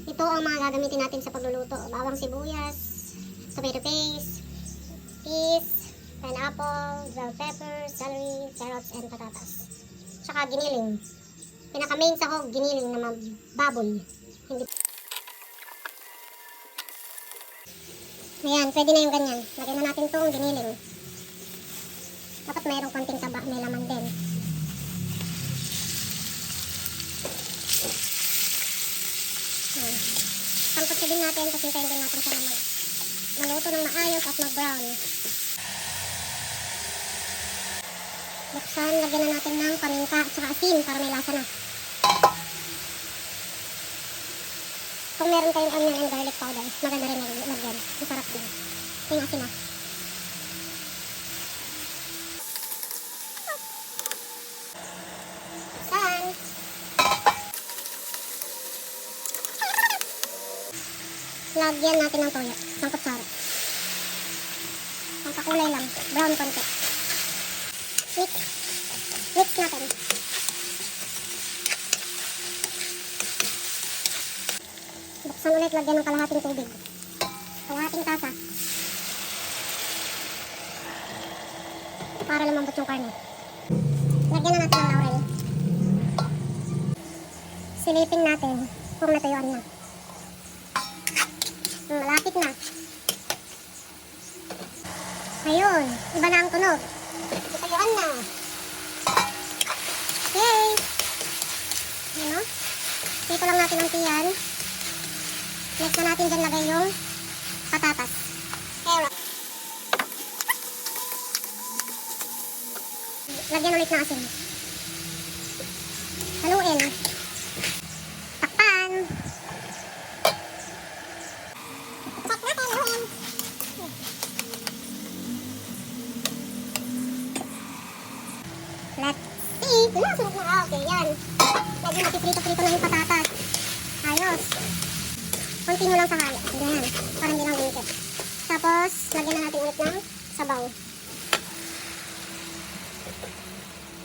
Ito ang mga gagamitin natin sa pagluluto. Bawang sibuyas, tomato paste, peas, pineapple, bell peppers, celery, carrots, and patatas. Tsaka giniling. Pinaka-main sahog, giniling na baboy. Hindi. Ayan, pwede na yung ganyan. Lagyan na natin itong giniling. Dapat mayroong konting taba, may laman din. Ayan. Pangkutsa din natin, kasi hintayin din natin siya na maluto ng maayos at mag-brown. Buksan, lagyan na natin ng paminta at saka asin para may lasa na. Kung meron kayong onion and garlic powder, maganda rin lagyan. Masarap din. Yung asin na. Buksan. Lagyan natin ng toyo. Isang kutsara. Ang pakulay lang. Brown konti. Mix. Mix natin. Buksan ulit, lagyan ng kalahating tubig. Kalahating tasa. Para lumambot yung karne. Lagyan na natin ng laurel. Silipin natin kung natuyuan na. Malapit na. Ayun, iba na ang tunog. Natuyuan na. Okay. Ano? Dito lang natin ang tiyan. Next na natin dyan lagay yung patatas. Carrot. Lagyan ulit ng asin. Haluin. Takpan. Check natin, haluin. Let's see. Sunod na. Okay, yan. Lagyan natin prito-prito na yung patatas. Ayos. Continue lang sa halo. Ganyan. Para hindi lang lumikit. Tapos, lagyan na natin ulit ng sabaw.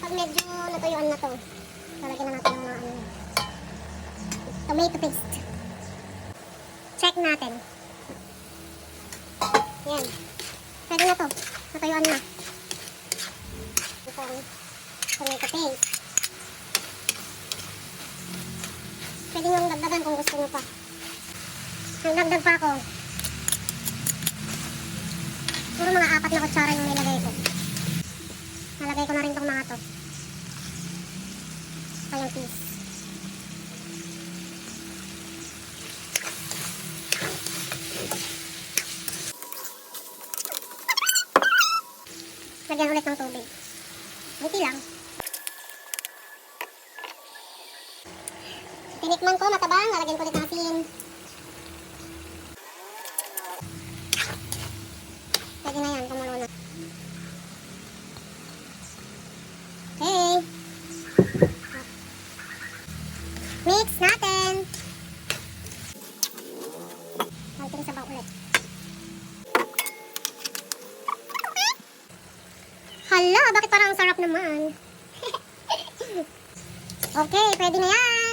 Pag medyo natuyuan na to, lalagyan na natin ng mga tomato paste. Check natin. Yan. Pwede na to. Natuyuan na. Itong tomato paste. Pwede nyo dagdagan kung gusto nyo pa. Nagdagdag pa ako. Puro mga 4 na kutsara yung nilagay ko. Nalagay ko na rin tong mga to. Pa yung peas. Lagyan ulit ng tubig. Kunti lang. Tinikman ko, matabang. Nalagyan ko ulit ng asin. Pwede na yan, kumulo na. Okay. Mix natin. Konting sabaw ulit. Hala, bakit parang ang sarap naman? Okay, pwede na yan.